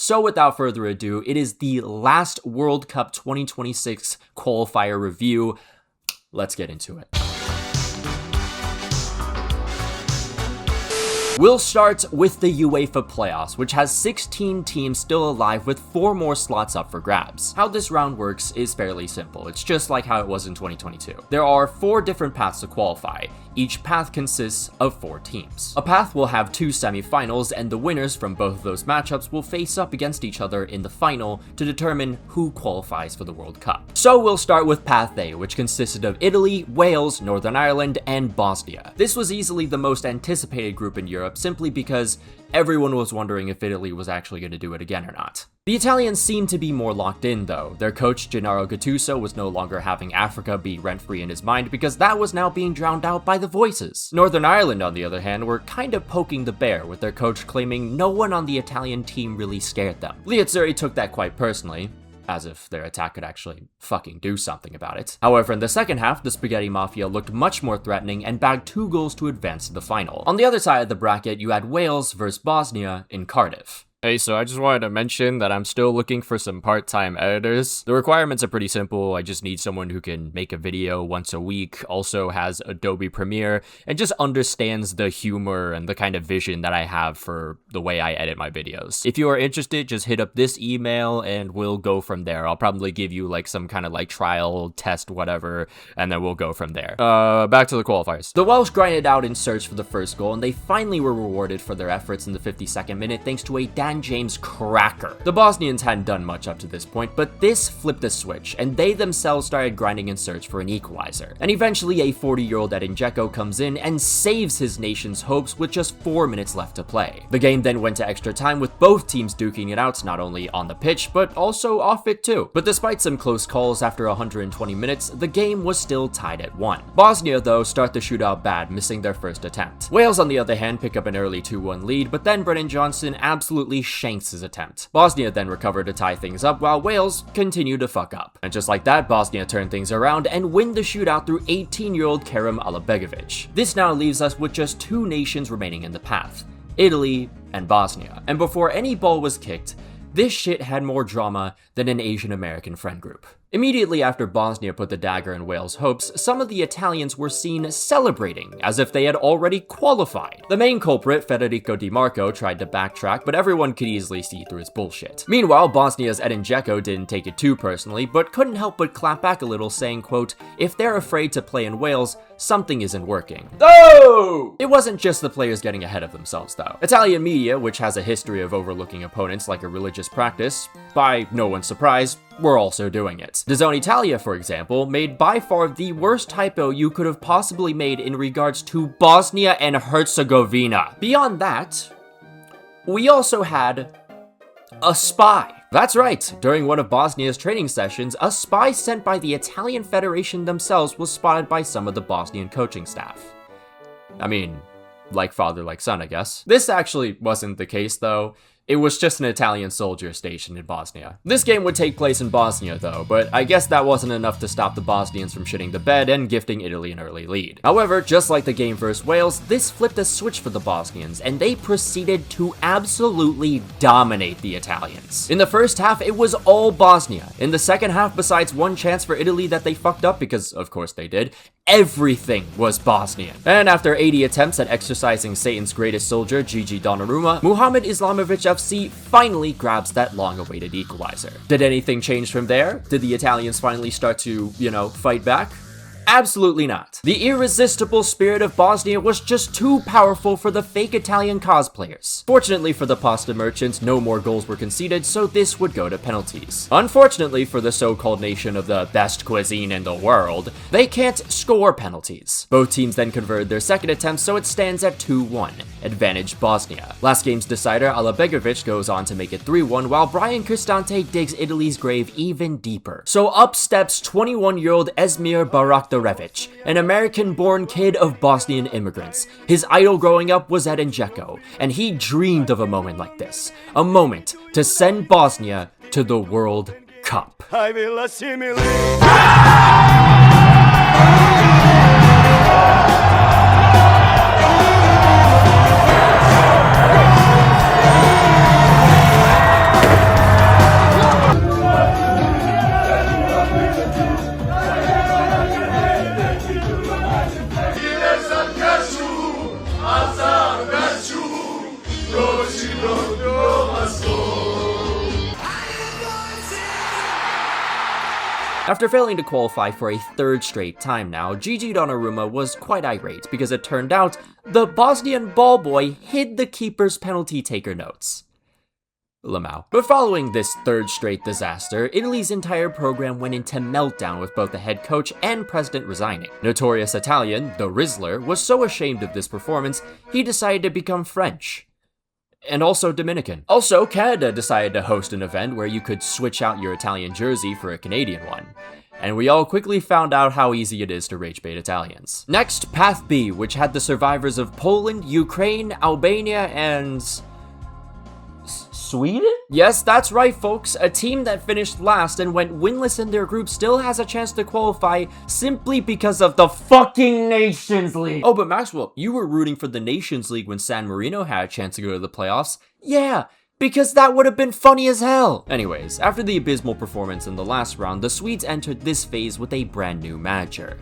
So without further ado, it is the last World Cup 2026 qualifier review. Let's get into it. We'll start with the UEFA playoffs, which has 16 teams still alive with 4 more slots up for grabs. How this round works is fairly simple. It's just like how it was in 2022. There are 4 different paths to qualify. Each path consists of 4 teams. A path will have 2 semi-finals, and the winners from both of those matchups will face up against each other in the final to determine who qualifies for the World Cup. So we'll start with Path A, which consisted of Italy, Wales, Northern Ireland, and Bosnia. This was easily the most anticipated group in Europe, simply because everyone was wondering if Italy was actually going to do it again or not. The Italians seemed to be more locked in though. Their coach Gennaro Gattuso was no longer having Africa be rent-free in his mind because that was now being drowned out by the voices. Northern Ireland, on the other hand, were kind of poking the bear, with their coach claiming no one on the Italian team really scared them. Liazzurri took that quite personally, as if their attack could actually fucking do something about it. However, in the second half, the Spaghetti Mafia looked much more threatening and bagged 2 goals to advance to the final. On the other side of the bracket, you had Wales versus Bosnia in Cardiff. Hey, so I just wanted to mention that I'm still looking for some part-time editors. The requirements are pretty simple. I just need someone who can make a video once a week, also has Adobe Premiere, and just understands the humor and the kind of vision that I have for the way I edit my videos. If you are interested, just hit up this email and we'll go from there. I'll probably give you like some kind of like trial, test, whatever, and then we'll go from there. Back to the qualifiers. The Welsh grinded out in search for the first goal, and they finally were rewarded for their efforts in the 52nd minute thanks to a Dan James cracker. The Bosnians hadn't done much up to this point, but this flipped the switch, and they themselves started grinding in search for an equalizer. And eventually a 40-year-old Edin Dzeko comes in and saves his nation's hopes with just 4 minutes left to play. The game then went to extra time with both teams duking it out, not only on the pitch, but also off it too. But despite some close calls after 120 minutes, the game was still tied at 1. Bosnia, though, start the shootout bad, missing their first attempt. Wales, on the other hand, pick up an early 2-1 lead, but then Brennan Johnson absolutely shanks his attempt. Bosnia then recovered to tie things up while Wales continued to fuck up. And just like that, Bosnia turned things around and win the shootout through 18-year-old Kerem Alabegovic. This now leaves us with just 2 nations remaining in the path, Italy and Bosnia. And before any ball was kicked, this shit had more drama than an Asian American friend group. Immediately after Bosnia put the dagger in Wales' hopes, some of the Italians were seen celebrating as if they had already qualified. The main culprit, Federico Di Marco, tried to backtrack, but everyone could easily see through his bullshit. Meanwhile, Bosnia's Edin Dzeko didn't take it too personally, but couldn't help but clap back a little, saying, quote, "If they're afraid to play in Wales, something isn't working." Oh! It wasn't just the players getting ahead of themselves, though. Italian media, which has a history of overlooking opponents like a religious practice, by no one's surprise, were also doing it. DAZN Italia, for example, made by far the worst typo you could have possibly made in regards to Bosnia and Herzegovina. Beyond that, we also had a spy. That's right, during one of Bosnia's training sessions, a spy sent by the Italian Federation themselves was spotted by some of the Bosnian coaching staff. I mean, like father, like son, I guess. This actually wasn't the case, though. It was just an Italian soldier stationed in Bosnia. This game would take place in Bosnia though, but I guess that wasn't enough to stop the Bosnians from shitting the bed and gifting Italy an early lead. However, just like the game versus Wales, this flipped a switch for the Bosnians, and they proceeded to absolutely dominate the Italians. In the first half, it was all Bosnia. In the second half, besides one chance for Italy that they fucked up, because of course they did, everything was Bosnian. And after 80 attempts at exercising Satan's greatest soldier, Gigi Donnarumma, Muhammad Islamovic FC finally grabs that long-awaited equalizer. Did anything change from there? Did the Italians finally start to, fight back? Absolutely not. The irresistible spirit of Bosnia was just too powerful for the fake Italian cosplayers. Fortunately for the pasta merchants, no more goals were conceded, so this would go to penalties. Unfortunately for the so-called nation of the best cuisine in the world, they can't score penalties. Both teams then converted their second attempt, so it stands at 2-1, advantage Bosnia. Last game's decider, Alabegovic, goes on to make it 3-1, while Brian Cristante digs Italy's grave even deeper. So up steps 21-year-old Esmir Baraktarevic, an American-born kid of Bosnian immigrants. His idol growing up was Edin Dzeko, and he dreamed of a moment like this. A moment to send Bosnia to the World Cup. I will assimilate. After failing to qualify for a third straight time now, Gigi Donnarumma was quite irate because it turned out the Bosnian ball boy hid the keeper's penalty taker notes. Lamau. But following this third straight disaster, Italy's entire program went into meltdown with both the head coach and president resigning. Notorious Italian, the Rizzler, was so ashamed of this performance, he decided to become French. And also Dominican. Also, Canada decided to host an event where you could switch out your Italian jersey for a Canadian one. And we all quickly found out how easy it is to rage bait Italians. Next, Path B, which had the survivors of Poland, Ukraine, Albania, and Sweden? Yes, that's right, folks. A team that finished last and went winless in their group still has a chance to qualify simply because of the fucking Nations League. Oh, but Maxwell, you were rooting for the Nations League when San Marino had a chance to go to the playoffs. Yeah, because that would have been funny as hell. Anyways, after the abysmal performance in the last round, the Swedes entered this phase with a brand new manager.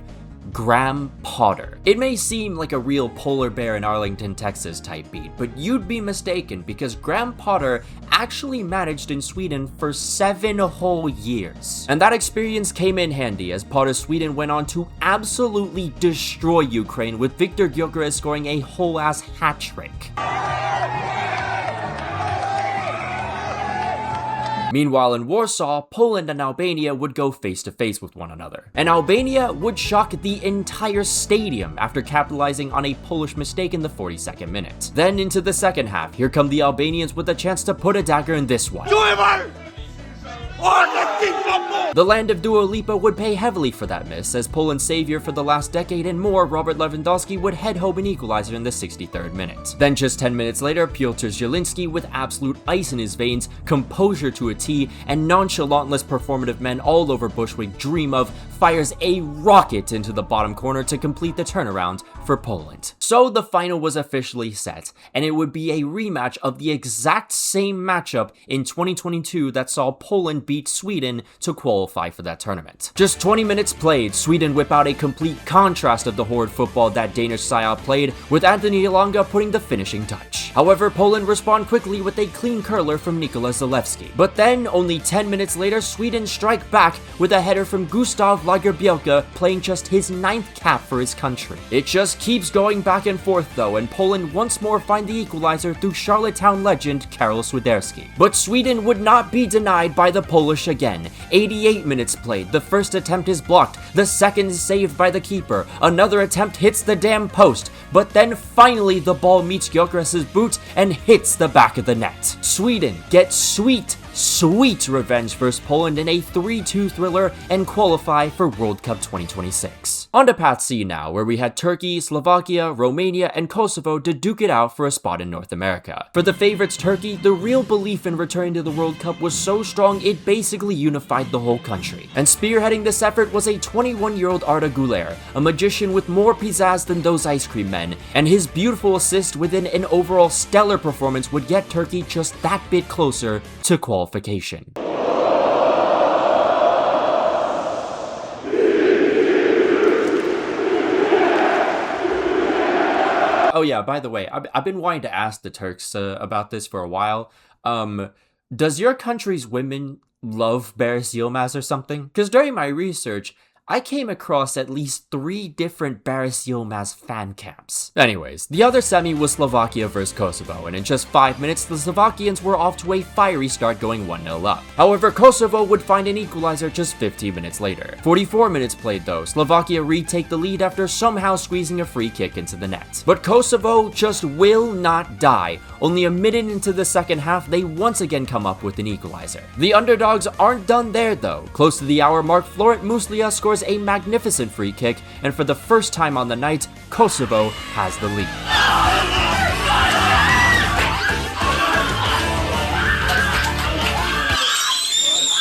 Graham Potter. It may seem like a real polar bear in Arlington, Texas type beat, but you'd be mistaken because Graham Potter actually managed in Sweden for 7 whole years. And that experience came in handy as Potter's Sweden went on to absolutely destroy Ukraine, with Viktor Gyökeres scoring a whole ass hat trick. Meanwhile, in Warsaw, Poland and Albania would go face to face with one another. And Albania would shock the entire stadium after capitalizing on a Polish mistake in the 42nd minute. Then into the second half, here come the Albanians with a chance to put a dagger in this one. The land of Dua Lipa would pay heavily for that miss, as Poland's savior for the last decade and more, Robert Lewandowski, would head home an equalizer in the 63rd minute. Then just 10 minutes later, Piotr Zielinski, with absolute ice in his veins, composure to a T, and nonchalantless performative men all over Bushwick dream of, fires a rocket into the bottom corner to complete the turnaround for Poland. So the final was officially set, and it would be a rematch of the exact same matchup in 2022 that saw Poland beat Sweden to qualify for that tournament. Just 20 minutes played, Sweden whip out a complete contrast of the horrid football that Danish side played, with Anthony Elanga putting the finishing touch. However, Poland respond quickly with a clean curler from Nikola Zalewski. But then, only 10 minutes later, Sweden strike back with a header from Gustav Lagerbielke, playing just his 9th cap for his country. It just keeps going back and forth though, and Poland once more find the equalizer through Charlottetown legend Karol Swiderski. But Sweden would not be denied by the Polish again. 88 minutes played, the first attempt is blocked, the second is saved by the keeper, another attempt hits the damn post, but then finally the ball meets Gyökeres' boot and hits the back of the net. Sweden gets sweet revenge versus Poland in a 3-2 thriller and qualify for World Cup 2026. On to Path C now, where we had Turkey, Slovakia, Romania, and Kosovo to duke it out for a spot in North America. For the favorites Turkey, the real belief in returning to the World Cup was so strong it basically unified the whole country. And spearheading this effort was a 21-year-old Arda Güler, a magician with more pizzazz than those ice cream men, and his beautiful assist within an overall stellar performance would get Turkey just that bit closer to qualification. Oh yeah, by the way, I've been wanting to ask the Turks about this for a while. Does your country's women love Barış Yılmaz or something? Because during my research, I came across at least 3 different Barış Yılmaz fan camps. Anyways, the other semi was Slovakia versus Kosovo, and in just 5 minutes, the Slovakians were off to a fiery start going 1-0 up. However, Kosovo would find an equalizer just 15 minutes later. 44 minutes played though, Slovakia retake the lead after somehow squeezing a free kick into the net. But Kosovo just will not die. Only a minute into the second half, they once again come up with an equalizer. The underdogs aren't done there though. Close to the hour mark, Florent Muslia scores a magnificent free kick, and for the first time on the night, Kosovo has the lead.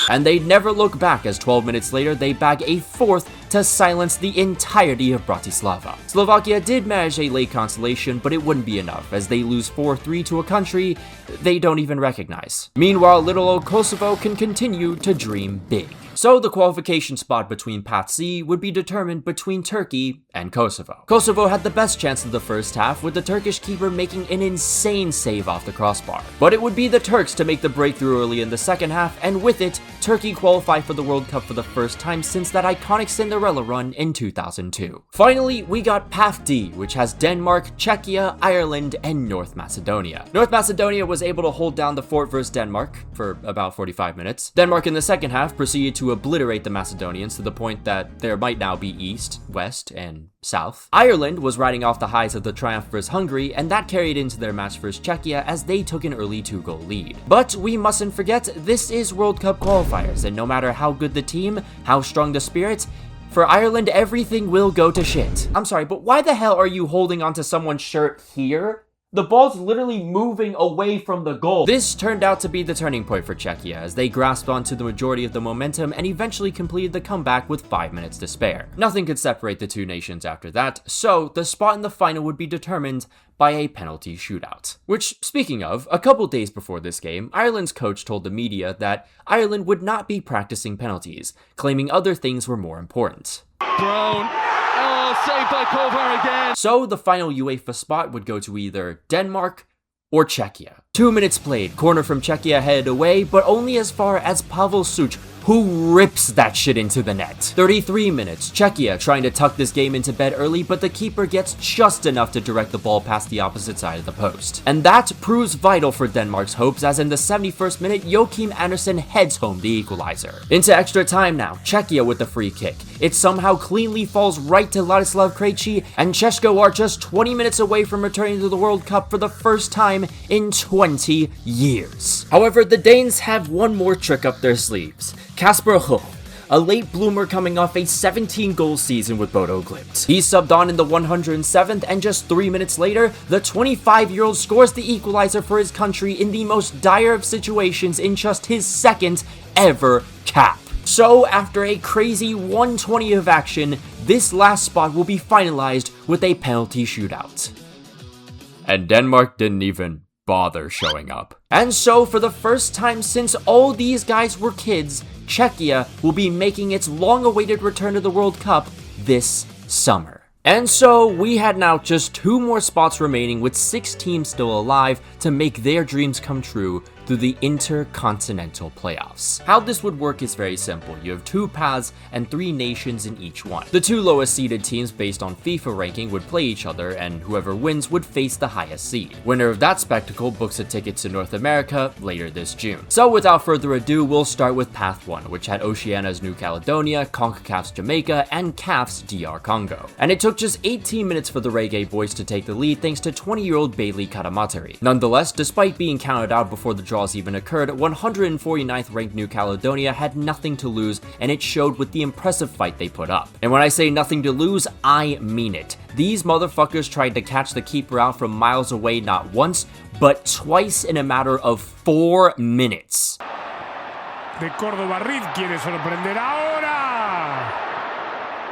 And they'd never look back as 12 minutes later they bag a 4th to silence the entirety of Bratislava. Slovakia did manage a late consolation, but it wouldn't be enough as they lose 4-3 to a country they don't even recognize. Meanwhile, little old Kosovo can continue to dream big. So the qualification spot between Path C would be determined between Turkey and Kosovo. Kosovo had the best chance of the first half, with the Turkish keeper making an insane save off the crossbar. But it would be the Turks to make the breakthrough early in the second half, and with it, Turkey qualified for the World Cup for the first time since that iconic Cinderella run in 2002. Finally, we got Path D, which has Denmark, Czechia, Ireland, and North Macedonia. North Macedonia was able to hold down the fort versus Denmark for about 45 minutes. Denmark in the second half proceeded to obliterate the Macedonians to the point that there might now be East, West, and South. Ireland was riding off the highs of the triumph versus Hungary, and that carried into their match versus Czechia as they took an early 2-goal lead. But we mustn't forget, this is World Cup qualifiers, and no matter how good the team, how strong the spirit, for Ireland, everything will go to shit. I'm sorry, but why the hell are you holding onto someone's shirt here? The ball's literally moving away from the goal. This turned out to be the turning point for Czechia as they grasped onto the majority of the momentum and eventually completed the comeback with 5 minutes to spare. Nothing could separate the two nations after that, so the spot in the final would be determined by a penalty shootout. Which, speaking of, a couple days before this game, Ireland's coach told the media that Ireland would not be practicing penalties, claiming other things were more important. Brown. Oh, saved by Kovar again. So the final UEFA spot would go to either Denmark or Czechia. 2 minutes played, corner from Czechia headed away, but only as far as Pavel Such, who rips that shit into the net. 33 minutes, Czechia trying to tuck this game into bed early, but the keeper gets just enough to direct the ball past the opposite side of the post. And that proves vital for Denmark's hopes, as in the 71st minute, Joachim Andersen heads home the equalizer. Into extra time now, Czechia with the free kick. It somehow cleanly falls right to Ladislav Krejci, and Češko are just 20 minutes away from returning to the World Cup for the first time in 20 years. However, the Danes have one more trick up their sleeves. Kasper Hull, a late bloomer coming off a 17-goal season with Bodo Glimt. He subbed on in the 107th, and just 3 minutes later, the 25-year-old scores the equalizer for his country in the most dire of situations in just his second ever cap. So, after a crazy 120 of action, this last spot will be finalized with a penalty shootout. And Denmark didn't even bother showing up. And so, for the first time since all these guys were kids, Czechia will be making its long-awaited return to the World Cup this summer. And so, we had now just 2 more spots remaining with 6 teams still alive to make their dreams come true through the Intercontinental Playoffs. How this would work is very simple. You have 2 paths and 3 nations in each one. The 2 lowest seeded teams based on FIFA ranking would play each other, and whoever wins would face the highest seed. Winner of that spectacle books a ticket to North America later this June. So without further ado, we'll start with Path 1, which had Oceania's New Caledonia, CONCACAF's Jamaica, and CAF's DR Congo. And it took just 18 minutes for the Reggae Boys to take the lead thanks to 20-year-old Bailey Karamatari. Nonetheless, despite being counted out before the draws even occurred, 149th ranked New Caledonia had nothing to lose, and it showed with the impressive fight they put up. And when I say nothing to lose, I mean it. These motherfuckers tried to catch the keeper out from miles away not once, but twice in a matter of 4 minutes. De Córdoba Riz quiere sorprender ahora.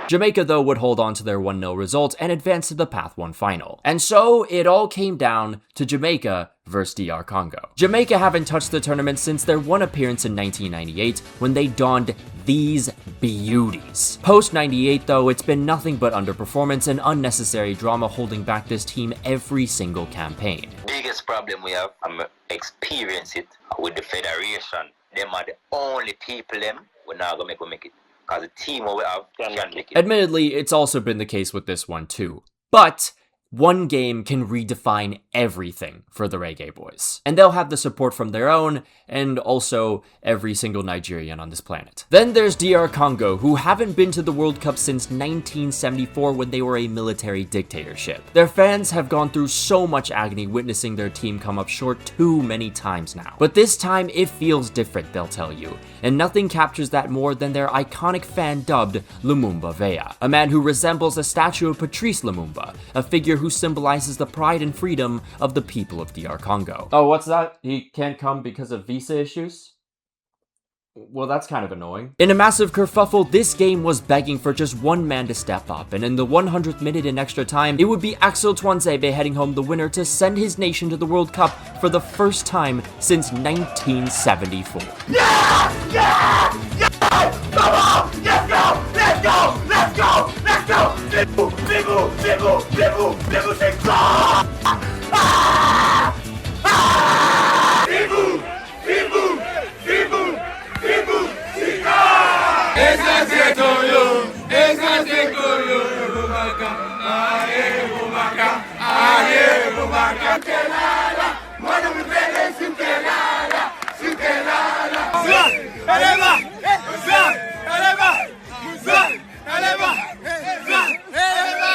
Jamaica, though, would hold on to their 1-0 result and advance to the Path 1 final. And so, it all came down to Jamaica versus DR Congo. Jamaica haven't touched the tournament since their one appearance in 1998, when they donned these beauties. Post-98, though, it's been nothing but underperformance and unnecessary drama holding back this team every single campaign. Biggest problem we have, I'm experience it with the federation. Them are the only people we're not gonna make it. Because the team we have can make it. Admittedly, it's also been the case with this one too. But one game can redefine everything for the Reggae Boys. And they'll have the support from their own, and also every single Nigerian on this planet. Then there's DR Congo, who haven't been to the World Cup since 1974 when they were a military dictatorship. Their fans have gone through so much agony witnessing their team come up short too many times now. But this time, it feels different, they'll tell you. And nothing captures that more than their iconic fan dubbed Lumumba Vea, a man who resembles a statue of Patrice Lumumba, a figure who symbolizes the pride and freedom of the people of DR Congo. Oh, what's that? He can't come because of visa issues? Well, that's kind of annoying. In a massive kerfuffle, this game was begging for just one man to step up, and in the 100th minute in extra time, it would be Axel Tuanzebe heading home the winner to send his nation to the World Cup for the first time since 1974.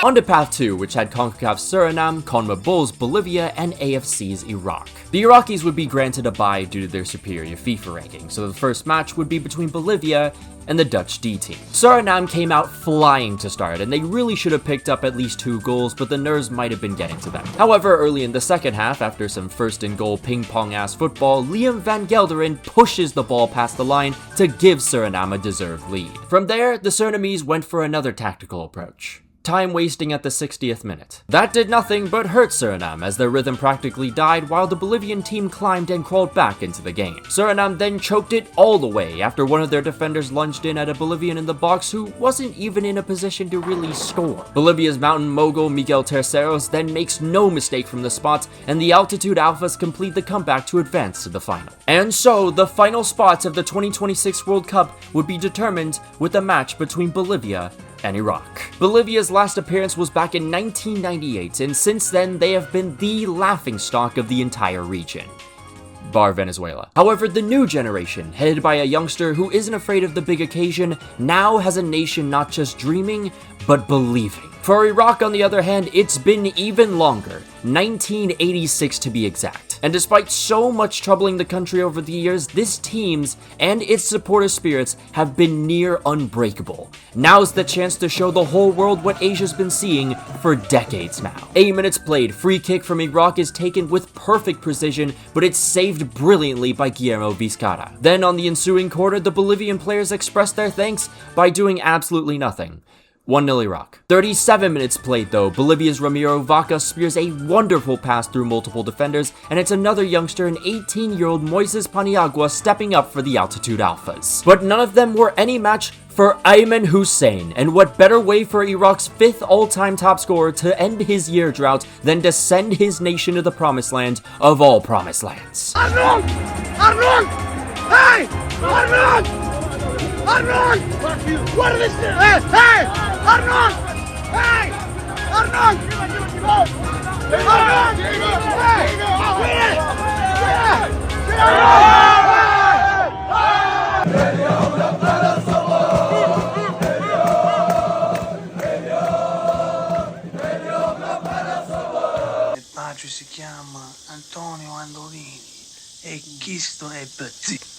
On to Path 2, which had CONCACAF's Suriname, CONMEBOL's Bolivia, and AFC's Iraq. The Iraqis would be granted a bye due to their superior FIFA ranking, so the first match would be between Bolivia and the Dutch D team. Suriname came out flying to start, and they really should have picked up at least 2 goals, but the nerves might have been getting to them. However, early in the second half, after some first-in-goal ping-pong-ass football, Liam van Gelderen pushes the ball past the line to give Suriname a deserved lead. From there, the Surinamese went for another tactical approach. Time wasting at the 60th minute. That did nothing but hurt Suriname as their rhythm practically died while the Bolivian team climbed and crawled back into the game. Suriname then choked it all the way after one of their defenders lunged in at a Bolivian in the box who wasn't even in a position to really score. Bolivia's mountain mogul Miguel Terceros then makes no mistake from the spot, and the Altitude Alphas complete the comeback to advance to the final. And so, the final spots of the 2026 World Cup would be determined with a match between Bolivia and Iraq. Bolivia's last appearance was back in 1998, and since then they have been the laughingstock of the entire region. Bar Venezuela. However, the new generation, headed by a youngster who isn't afraid of the big occasion, now has a nation not just dreaming, but believing. For Iraq, on the other hand, it's been even longer, 1986 to be exact. And despite so much troubling the country over the years, this team's and its supporter spirits have been near unbreakable. Now's the chance to show the whole world what Asia's been seeing for decades now. 8 minutes played, free kick from Iraq is taken with perfect precision, but it's saved brilliantly by Guillermo Vizcarra. Then on the ensuing quarter, the Bolivian players expressed their thanks by doing absolutely nothing. 1-0 Iraq. 37 minutes played though, Bolivia's Ramiro Vaca spears a wonderful pass through multiple defenders, and it's another youngster, an 18-year-old Moises Paniagua, stepping up for the Altitude Alphas. But none of them were any match for Ayman Hussein, and what better way for Iraq's 5th all-time top scorer to end his year drought than to send his nation to the promised land of all promised lands. Arnold! Arnold! Hey! Arnold! Arnold! What is this? Hey! Hey! Arnold! Hey! Arnold! Arnold! Il padre si chiama Antonio Andolini e questo è Petit.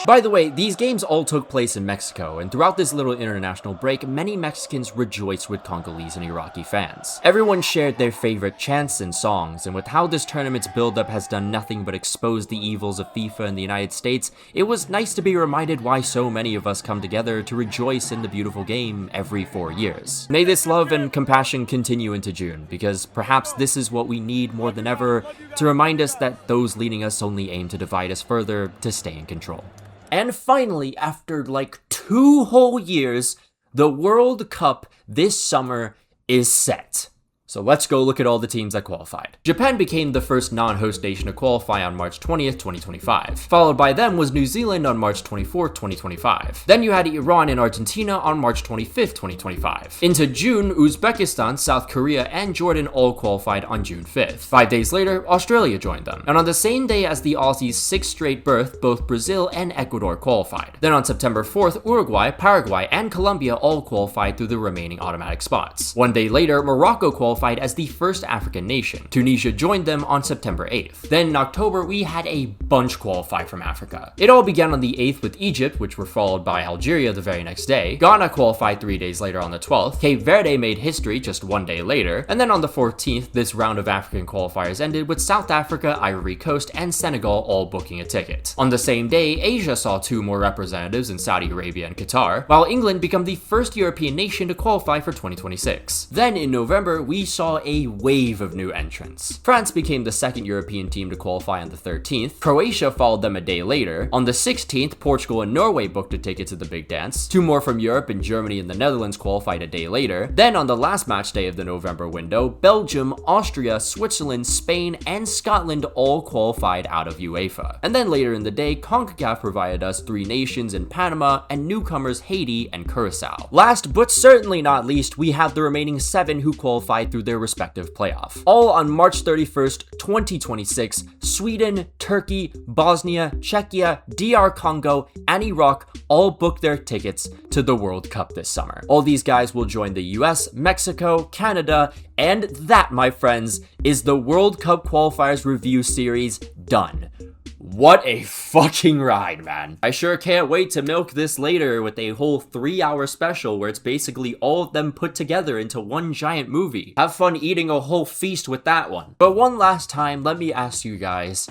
By the way, these games all took place in Mexico, and throughout this little international break, many Mexicans rejoiced with Congolese and Iraqi fans. Everyone shared their favorite chants and songs, and with how this tournament's build-up has done nothing but expose the evils of FIFA in the United States, it was nice to be reminded why so many of us come together to rejoice in the beautiful game every 4 years. May this love and compassion continue into June, because perhaps this is what we need more than ever to remind us that those leading us only aim to divide us further to stay in control. And finally, after like 2 whole years, the World Cup this summer is set. So let's go look at all the teams that qualified. Japan became the first non-host nation to qualify on March 20th, 2025. Followed by them was New Zealand on March 24th, 2025. Then you had Iran and Argentina on March 25th, 2025. Into June, Uzbekistan, South Korea, and Jordan all qualified on June 5th. 5 days later, Australia joined them. And on the same day as the Aussies' 6th straight berth, both Brazil and Ecuador qualified. Then on September 4th, Uruguay, Paraguay, and Colombia all qualified through the remaining automatic spots. 1 day later, Morocco qualified as the first African nation. Tunisia joined them on September 8th. Then in October, we had a bunch qualify from Africa. It all began on the 8th with Egypt, which were followed by Algeria the very next day. Ghana qualified 3 days later on the 12th. Cape Verde made history just 1 day later. And then on the 14th, this round of African qualifiers ended with South Africa, Ivory Coast, and Senegal all booking a ticket. On the same day, Asia saw 2 more representatives in Saudi Arabia and Qatar, while England became the first European nation to qualify for 2026. Then in November, we we saw a wave of new entrants. France became the second European team to qualify on the 13th. Croatia followed them a day later. On the 16th, Portugal and Norway booked a ticket to the big dance. Two more from Europe and Germany and the Netherlands qualified a day later. Then on the last match day of the November window, Belgium, Austria, Switzerland, Spain, and Scotland all qualified out of UEFA. And then later in the day, CONCACAF provided us 3 nations in Panama and newcomers Haiti and Curacao. Last but certainly not least, we have the remaining 7 who qualified through their respective playoff. All on March 31st, 2026, Sweden, Turkey, Bosnia, Czechia, DR Congo, and Iraq all booked their tickets to the World Cup this summer. All these guys will join the US, Mexico, Canada, and that, my friends, is the World Cup Qualifiers Review Series done. What a fucking ride, man. I sure can't wait to milk this later with a whole 3-hour special where it's basically all of them put together into one giant movie. Have fun eating a whole feast with that one. But one last time, let me ask you guys,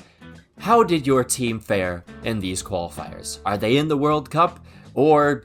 how did your team fare in these qualifiers? Are they in the World Cup, or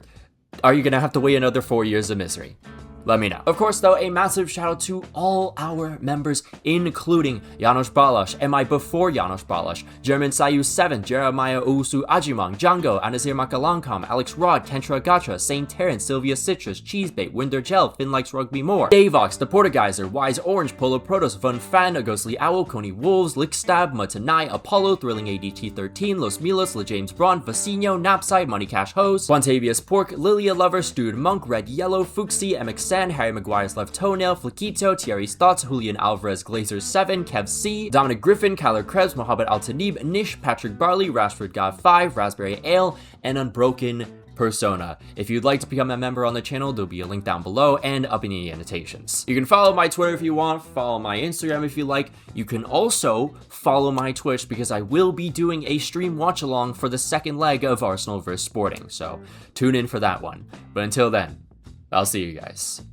are you gonna have to wait another 4 years of misery? Let me know. Of course, though, a massive shout out to all our members, including Janos Balash, MI before Janos Balash, German Sayu 7, Jeremiah Ousu Ajimang, Django, Anazir Makalankam, Alex Rod, Kentra Gatra, Saint Terrence, Sylvia Citrus, Cheesebait, Winder Gel, Finn Likes Rugby More, Davox, The Portugeiser, Wise Orange, Polo Protos, Von Fan, A Ghostly Owl, Coney Wolves, Lickstab, Mutanai, Apollo, Thrilling ADT 13, Los Milos, LeJames Braun, Vecino, Napside, Money Cash Hose, Spontavious Pork, Lilia Lover, Stewed Monk, Red Yellow, Fuxi, MX Harry Maguire's Left Toenail, Flaquito, Thierry's Thoughts, Julian Alvarez, Glazers 7, Kev C, Dominic Griffin, Kyler Krebs, Mohamed Al-Tanib, Nish, Patrick Barley, Rashford God 5, Raspberry Ale, and Unbroken Persona. If you'd like to become a member on the channel, there'll be a link down below and up in the annotations. You can follow my Twitter if you want, follow my Instagram if you like. You can also follow my Twitch because I will be doing a stream watch along for the second leg of Arsenal vs Sporting, so tune in for that one. But until then, I'll see you guys.